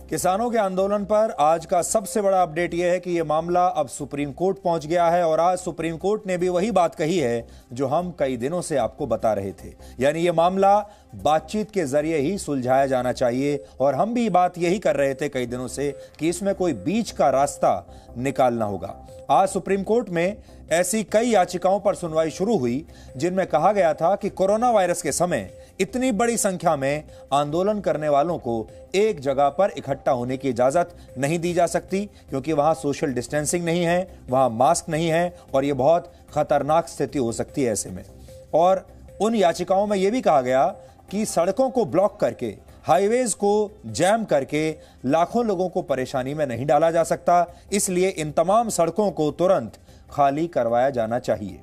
किसानों के आंदोलन पर आज का सबसे बड़ा अपडेट यह है कि यह मामला अब सुप्रीम कोर्ट पहुंच गया है और आज सुप्रीम कोर्ट ने भी वही बात कही है जो हम कई दिनों से आपको बता रहे थे, यानी यह मामला बातचीत के जरिए ही सुलझाया जाना चाहिए। और हम भी बात यही कर रहे थे कई दिनों से कि इसमें कोई बीच का रास्ता निकालना होगा। आज सुप्रीम कोर्ट में ऐसी कई याचिकाओं पर सुनवाई शुरू हुई जिनमें कहा गया था कि कोरोना वायरस के समय इतनी बड़ी संख्या में आंदोलन करने वालों को एक जगह पर इकट्ठा होने की इजाजत नहीं दी जा सकती, क्योंकि वहां सोशल डिस्टेंसिंग नहीं है, वहां मास्क नहीं है और यह बहुत खतरनाक स्थिति हो सकती है ऐसे में। और उन याचिकाओं में यह भी कहा गया कि सड़कों को ब्लॉक करके, हाईवेज को जैम करके लाखों लोगों को परेशानी में नहीं डाला जा सकता, इसलिए इन तमाम सड़कों को तुरंत खाली करवाया जाना चाहिए।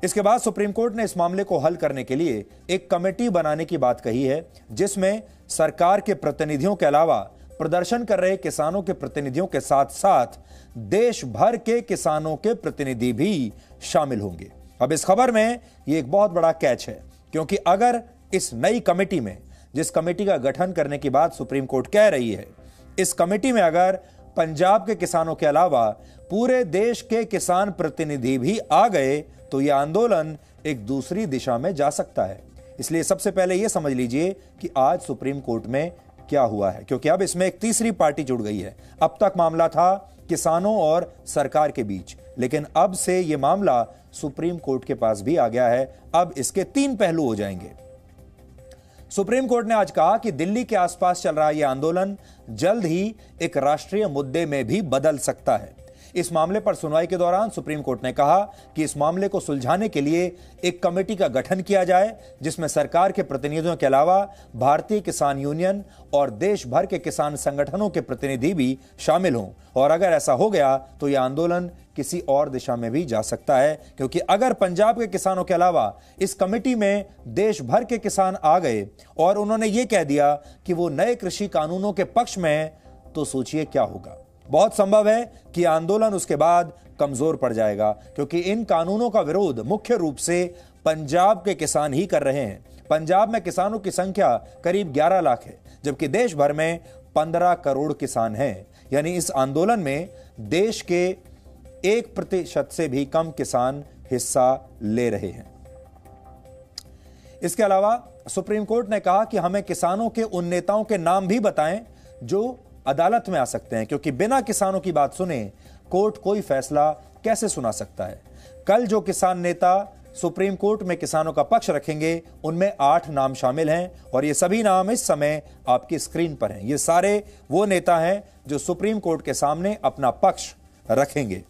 इसके बाद सुप्रीम कोर्ट ने इस मामले को हल करने के लिए एक कमेटी बनाने की बात कही है, जिसमें सरकार के प्रतिनिधियों के अलावा प्रदर्शन कर रहे किसानों के प्रतिनिधियों के साथ साथ देश भर के किसानों के प्रतिनिधि भी शामिल होंगे। अब इस खबर में यह एक बहुत बड़ा कैच है, क्योंकि अगर इस नई कमेटी में, जिस कमेटी का गठन करने की बात सुप्रीम कोर्ट कह रही है, इस कमेटी में अगर पंजाब के किसानों के अलावा पूरे देश के किसान प्रतिनिधि भी आ गए तो यह आंदोलन एक दूसरी दिशा में जा सकता है। इसलिए सबसे पहले यह समझ लीजिए कि आज सुप्रीम कोर्ट में क्या हुआ है, क्योंकि अब इसमें एक तीसरी पार्टी जुड़ गई है। अब तक मामला था किसानों और सरकार के बीच, लेकिन अब से यह मामला सुप्रीम कोर्ट के पास भी आ गया है। अब इसके तीन पहलू हो जाएंगे। सुप्रीम कोर्ट ने आज कहा कि दिल्ली के आसपास चल रहा यह आंदोलन जल्द ही एक राष्ट्रीय मुद्दे में भी बदल सकता है। इस मामले पर सुनवाई के दौरान सुप्रीम कोर्ट ने कहा कि इस मामले को सुलझाने के लिए एक कमेटी का गठन किया जाए, जिसमें सरकार के प्रतिनिधियों के अलावा भारतीय किसान यूनियन और देश भर के किसान संगठनों के प्रतिनिधि भी शामिल हों। और अगर ऐसा हो गया तो यह आंदोलन किसी और दिशा में भी जा सकता है, क्योंकि अगर पंजाब के किसानों के अलावा इस कमेटी में देश भर के किसान आ गए और उन्होंने यह कह दिया कि वो नए कृषि कानूनों के पक्ष में हैं, तो सोचिए क्या होगा। बहुत संभव है कि आंदोलन उसके बाद कमजोर पड़ जाएगा, क्योंकि इन कानूनों का विरोध मुख्य रूप से पंजाब के किसान ही कर रहे हैं। पंजाब में किसानों की संख्या करीब 11 लाख है, जबकि देश भर में 15 करोड़ किसान हैं। यानी इस आंदोलन में देश के 1% से भी कम किसान हिस्सा ले रहे हैं। इसके अलावा सुप्रीम कोर्ट ने कहा कि हमें किसानों के उन नेताओं के नाम भी बताएं जो अदालत में आ सकते हैं, क्योंकि बिना किसानों की बात सुने कोर्ट कोई फैसला कैसे सुना सकता है। कल जो किसान नेता सुप्रीम कोर्ट में किसानों का पक्ष रखेंगे, उनमें 8 नाम शामिल हैं और ये सभी नाम इस समय आपकी स्क्रीन पर हैं। ये सारे वो नेता हैं जो सुप्रीम कोर्ट के सामने अपना पक्ष रखेंगे।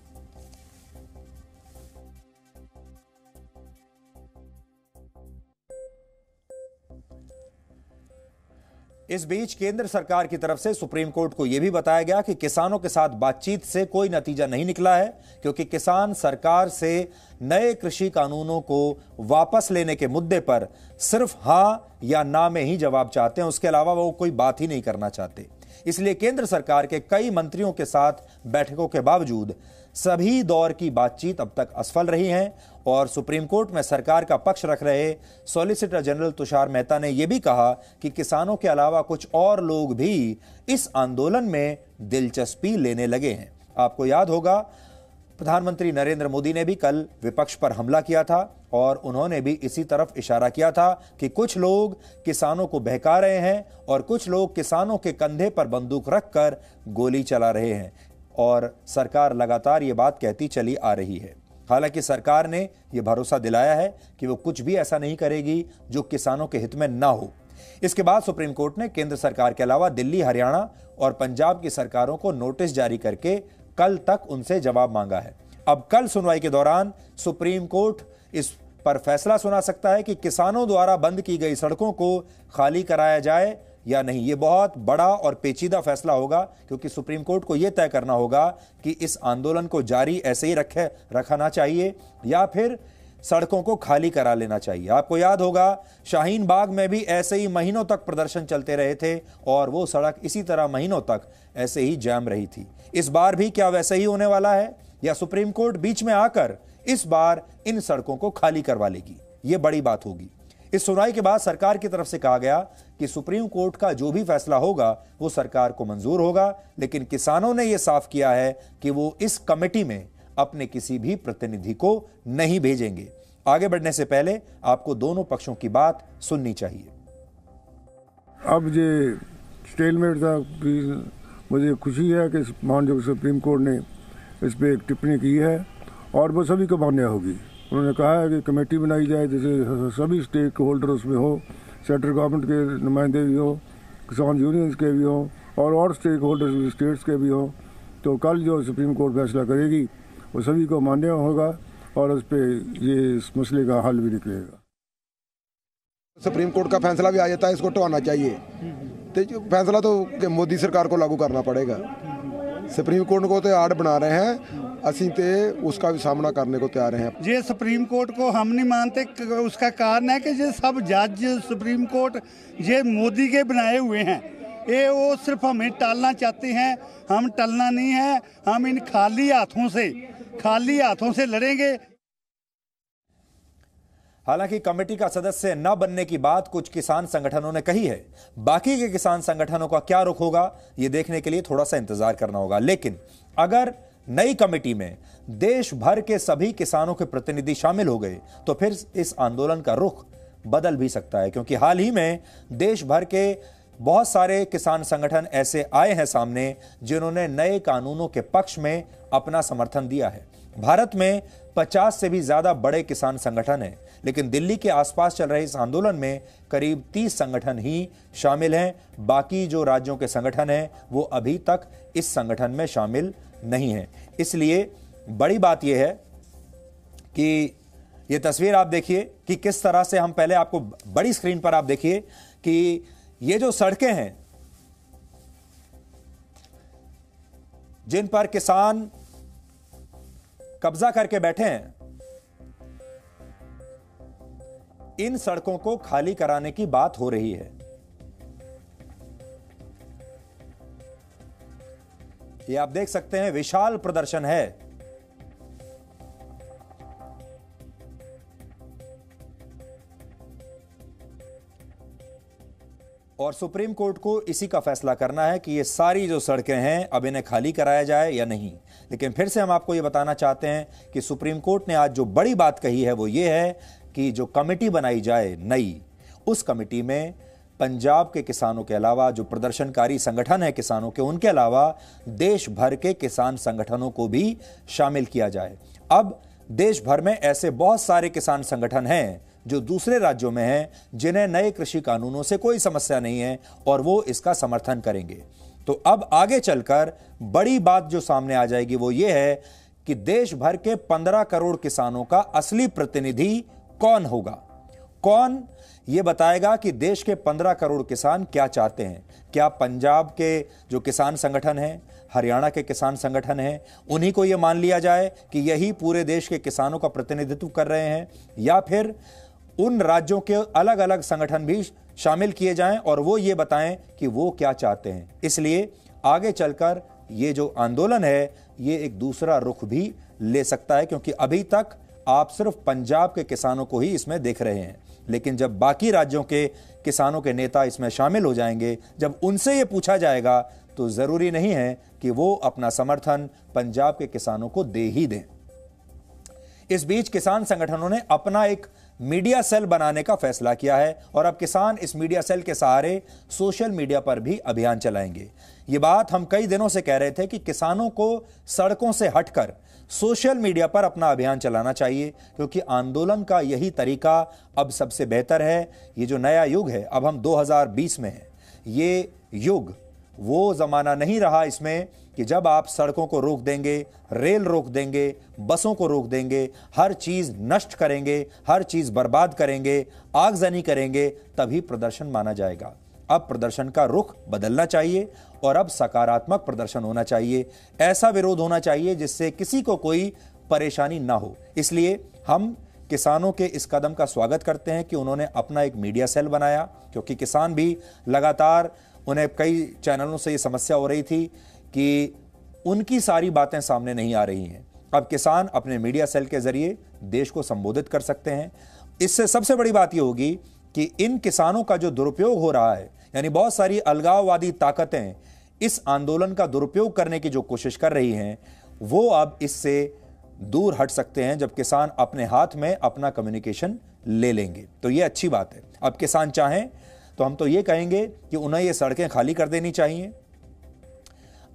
इस बीच केंद्र सरकार की तरफ से सुप्रीम कोर्ट को यह भी बताया गया कि किसानों के साथ बातचीत से कोई नतीजा नहीं निकला है, क्योंकि किसान सरकार से नए कृषि कानूनों को वापस लेने के मुद्दे पर सिर्फ हां या ना में ही जवाब चाहते हैं, उसके अलावा वो कोई बात ही नहीं करना चाहते। इसलिए केंद्र सरकार के कई मंत्रियों के साथ बैठकों के बावजूद सभी दौर की बातचीत अब तक असफल रही है। और सुप्रीम कोर्ट में सरकार का पक्ष रख रहे सॉलिसिटर जनरल तुषार मेहता ने यह भी कहा कि किसानों के अलावा कुछ और लोग भी इस आंदोलन में दिलचस्पी लेने लगे हैं। आपको याद होगा, प्रधानमंत्री नरेंद्र मोदी ने भी कल विपक्ष पर हमला किया था और उन्होंने भी इसी तरफ इशारा किया था कि कुछ लोग किसानों को बहका रहे हैं और कुछ लोग किसानों के कंधे पर बंदूक रखकर गोली चला रहे हैं। और सरकार लगातार ये बात कहती चली आ रही है। हालांकि सरकार ने यह भरोसा दिलाया है कि वो कुछ भी ऐसा नहीं करेगी जो किसानों के हित में ना हो। इसके बाद सुप्रीम कोर्ट ने केंद्र सरकार के अलावा दिल्ली, हरियाणा और पंजाब की सरकारों को नोटिस जारी करके कल तक उनसे जवाब मांगा है। अब कल सुनवाई के दौरान सुप्रीम कोर्ट इस पर फैसला सुना सकता है कि किसानों द्वारा बंद की गई सड़कों को खाली कराया जाए या नहीं। यह बहुत बड़ा और पेचीदा फैसला होगा, क्योंकि सुप्रीम कोर्ट को यह तय करना होगा कि इस आंदोलन को जारी ऐसे ही रखना चाहिए या फिर सड़कों को खाली करा लेना चाहिए। आपको याद होगा, शाहीन बाग में भी ऐसे ही महीनों तक प्रदर्शन चलते रहे थे और वो सड़क इसी तरह महीनों तक ऐसे ही जैम रही थी। इस बार भी क्या वैसे ही होने वाला है, या सुप्रीम कोर्ट बीच में आकर इस बार इन सड़कों को खाली करवा लेगी? यह बड़ी बात होगी। इस सुनवाई के बाद सरकार की तरफ से कहा गया कि सुप्रीम कोर्ट का जो भी फैसला होगा वो सरकार को मंजूर होगा, लेकिन किसानों ने यह साफ किया है कि वो इस कमेटी में अपने किसी भी प्रतिनिधि को नहीं भेजेंगे। आगे बढ़ने से पहले आपको दोनों पक्षों की बात सुननी चाहिए। अब ये स्टेलमेट था कि मुझे खुशी है कि माननीय सुप्रीम कोर्ट ने इस पर एक टिप्पणी की है और वो सभी को मान्य होगी। उन्होंने कहा है कि कमेटी बनाई जाए जैसे सभी स्टेक होल्डर उसमें हो, सेंट्रल गवर्नमेंट के नुमाइंदे भी हो, किसान यूनियंस के भी हो और स्टेक होल्डर्स भी स्टेट्स के भी हो। तो कल जो सुप्रीम कोर्ट फैसला करेगी वो सभी को मान्य होगा और उस पर ये इस मसले का हल भी निकलेगा। सुप्रीम कोर्ट का फैसला भी आ जाता है, इसको हटाना चाहिए। तो फैसला तो मोदी सरकार को लागू करना पड़ेगा। सुप्रीम कोर्ट को तो आड़ बना रहे हैं, ਅਸੀਂ ਤੇ उसका भी सामना करने को तैयार हैं। ये सुप्रीम कोर्ट को हम नहीं मानते, उसका कारण है कि ये सब जज सुप्रीम कोर्ट ये मोदी के बनाए हुए हैं। ये वो सिर्फ हमें टालना चाहते हैं, हम टलना नहीं है। हम इन खाली हाथों से लड़ेंगे। हालांकि कमेटी का सदस्य न बनने की बात कुछ किसान संगठनों ने कही है। बाकी के किसान संगठनों का क्या रुख होगा यह देखने के लिए थोड़ा सा इंतजार करना होगा। लेकिन अगर नई कमेटी में देश भर के सभी किसानों के प्रतिनिधि शामिल हो गए तो फिर इस आंदोलन का रुख बदल भी सकता है, क्योंकि हाल ही में देश भर के बहुत सारे किसान संगठन ऐसे आए हैं सामने जिन्होंने नए कानूनों के पक्ष में अपना समर्थन दिया है। भारत में 50 से भी ज्यादा बड़े किसान संगठन हैं, लेकिन दिल्ली के आसपास चल रहे इस आंदोलन में करीब 30 संगठन ही शामिल हैं। बाकी जो राज्यों के संगठन हैं वो अभी तक इस संगठन में शामिल नहीं है। इसलिए बड़ी बात यह है कि यह तस्वीर आप देखिए कि किस तरह से हम पहले आपको बड़ी स्क्रीन पर आप देखिए कि ये जो सड़कें हैं जिन पर किसान कब्जा करके बैठे हैं, इन सड़कों को खाली कराने की बात हो रही है। ये आप देख सकते हैं विशाल प्रदर्शन है। और सुप्रीम कोर्ट को इसी का फैसला करना है कि ये सारी जो सड़कें हैं अब इन्हें खाली कराया जाए या नहीं। लेकिन फिर से हम आपको ये बताना चाहते हैं कि सुप्रीम कोर्ट ने आज जो बड़ी बात कही है वो ये है कि जो कमेटी बनाई जाए नई, उस कमेटी में पंजाब के किसानों के अलावा जो प्रदर्शनकारी संगठन है किसानों के, उनके अलावा देश भर के किसान संगठनों को भी शामिल किया जाए। अब देश भर में ऐसे बहुत सारे किसान संगठन हैं जो दूसरे राज्यों में हैं जिन्हें नए कृषि कानूनों से कोई समस्या नहीं है और वो इसका समर्थन करेंगे। तो अब आगे चलकर बड़ी बात जो सामने आ जाएगी वो ये है कि देश भर के 15 करोड़ किसानों का असली प्रतिनिधि कौन होगा। कौन ये बताएगा कि देश के 15 करोड़ किसान क्या चाहते हैं। क्या पंजाब के जो किसान संगठन हैं, हरियाणा के किसान संगठन हैं, उन्हीं को यह मान लिया जाए कि यही पूरे देश के किसानों का प्रतिनिधित्व कर रहे हैं, या फिर उन राज्यों के अलग अलग संगठन भी शामिल किए जाएं और वो ये बताएं कि वो क्या चाहते हैं। इसलिए आगे चलकर ये जो आंदोलन है ये एक दूसरा रुख भी ले सकता है, क्योंकि अभी तक आप सिर्फ पंजाब के किसानों को ही इसमें देख रहे हैं। लेकिन जब बाकी राज्यों के किसानों के नेता इसमें शामिल हो जाएंगे, जब उनसे यह पूछा जाएगा तो जरूरी नहीं है कि वो अपना समर्थन पंजाब के किसानों को दे ही दें। इस बीच किसान संगठनों ने अपना एक मीडिया सेल बनाने का फैसला किया है और अब किसान इस मीडिया सेल के सहारे सोशल मीडिया पर भी अभियान चलाएंगे। ये बात हम कई दिनों से कह रहे थे कि किसानों को सड़कों से हटकर सोशल मीडिया पर अपना अभियान चलाना चाहिए, क्योंकि आंदोलन का यही तरीका अब सबसे बेहतर है। ये जो नया युग है, अब हम 2020 में हैं, ये युग वो जमाना नहीं रहा इसमें कि जब आप सड़कों को रोक देंगे, रेल रोक देंगे, बसों को रोक देंगे, हर चीज नष्ट करेंगे, हर चीज बर्बाद करेंगे, आगजनी करेंगे, तभी प्रदर्शन माना जाएगा। अब प्रदर्शन का रुख बदलना चाहिए और अब सकारात्मक प्रदर्शन होना चाहिए। ऐसा विरोध होना चाहिए जिससे किसी को कोई परेशानी ना हो। इसलिए हम किसानों के इस कदम का स्वागत करते हैं कि उन्होंने अपना एक मीडिया सेल बनाया, क्योंकि किसान भी लगातार, उन्हें कई चैनलों से ये समस्या हो रही थी कि उनकी सारी बातें सामने नहीं आ रही हैं। अब किसान अपने मीडिया सेल के जरिए देश को संबोधित कर सकते हैं। इससे सबसे बड़ी बात यह होगी कि इन किसानों का जो दुरुपयोग हो रहा है, यानी बहुत सारी अलगाववादी ताकतें इस आंदोलन का दुरुपयोग करने की जो कोशिश कर रही हैं, वो अब इससे दूर हट सकते हैं जब किसान अपने हाथ में अपना कम्युनिकेशन ले लेंगे। तो ये अच्छी बात है। अब किसान चाहें तो हम तो ये कहेंगे कि उन्हें ये सड़कें खाली कर देनी चाहिए,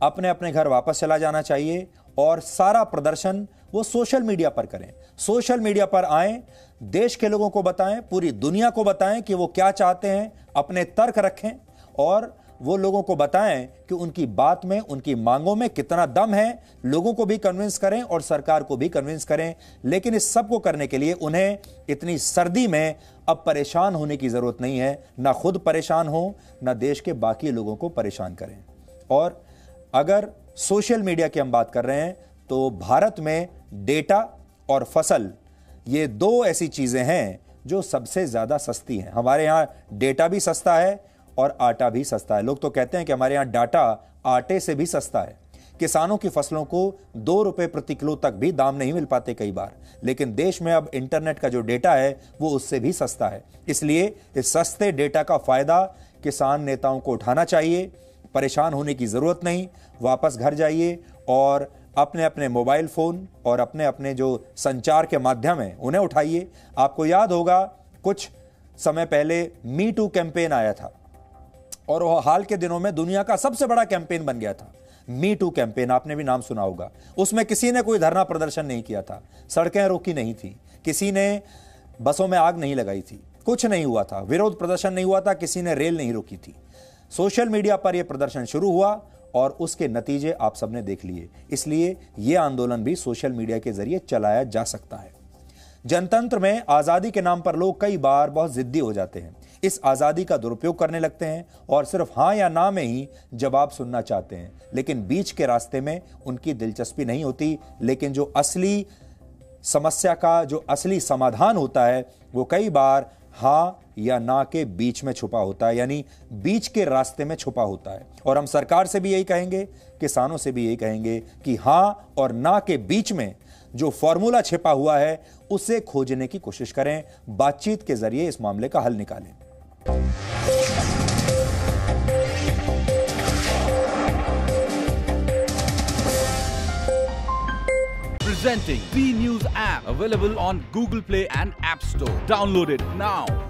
अपने अपने घर वापस चला जाना चाहिए और सारा प्रदर्शन वो सोशल मीडिया पर करें। सोशल मीडिया पर आएं, देश के लोगों को बताएं, पूरी दुनिया को बताएं कि वो क्या चाहते हैं, अपने तर्क रखें और वो लोगों को बताएं कि उनकी बात में, उनकी मांगों में कितना दम है। लोगों को भी कन्विंस करें और सरकार को भी कन्विंस करें। लेकिन इस सब को करने के लिए उन्हें इतनी सर्दी में अब परेशान होने की जरूरत नहीं है। ना खुद परेशान हो, ना देश के बाकी लोगों को परेशान करें। और अगर सोशल मीडिया की हम बात कर रहे हैं तो भारत में डेटा और फसल, ये दो ऐसी चीजें हैं जो सबसे ज्यादा सस्ती हैं। हमारे यहां डेटा भी सस्ता है और आटा भी सस्ता है। लोग तो कहते हैं कि हमारे यहां डाटा आटे से भी सस्ता है। किसानों की फसलों को 2 रुपए प्रति किलो तक भी दाम नहीं मिल पाते कई बार, लेकिन देश में अब इंटरनेट का जो डेटा है वो उससे भी सस्ता है। इसलिए इस सस्ते डेटा का फायदा किसान नेताओं को उठाना चाहिए। परेशान होने की जरूरत नहीं। वापस घर जाइए और अपने अपने मोबाइल फोन और अपने अपने जो संचार के माध्यम हैं उन्हें उठाइए। आपको याद होगा कुछ समय पहले मी टू कैंपेन आया था और वह हाल के दिनों में दुनिया का सबसे बड़ा कैंपेन बन गया था। मी टू कैंपेन, आपने भी नाम सुना होगा। उसमें किसी ने कोई धरना प्रदर्शन नहीं किया था, सड़कें रोकी नहीं थी, किसी ने बसों में आग नहीं लगाई थी, कुछ नहीं हुआ था, विरोध प्रदर्शन नहीं हुआ था, किसी ने रेल नहीं रोकी थी। सोशल मीडिया पर यह प्रदर्शन शुरू हुआ और उसके नतीजे आप सबने देख लिए। इसलिए यह आंदोलन भी सोशल मीडिया के जरिए चलाया जा सकता है। जनतंत्र में आजादी के नाम पर लोग कई बार बहुत जिद्दी हो जाते हैं, इस आजादी का दुरुपयोग करने लगते हैं और सिर्फ हां या ना में ही जवाब सुनना चाहते हैं, लेकिन बीच के रास्ते में उनकी दिलचस्पी नहीं होती। लेकिन जो असली समस्या का जो असली समाधान होता है वो कई बार हां या ना के बीच में छुपा होता है, यानी बीच के रास्ते में छुपा होता है। और हम सरकार से भी यही कहेंगे, किसानों से भी यही कहेंगे कि हां और ना के बीच में जो फॉर्मूला छिपा हुआ है उसे खोजने की कोशिश करें। बातचीत के जरिए इस मामले का हल निकालें। Presenting B News app, available on Google Play and App Store. Download it now.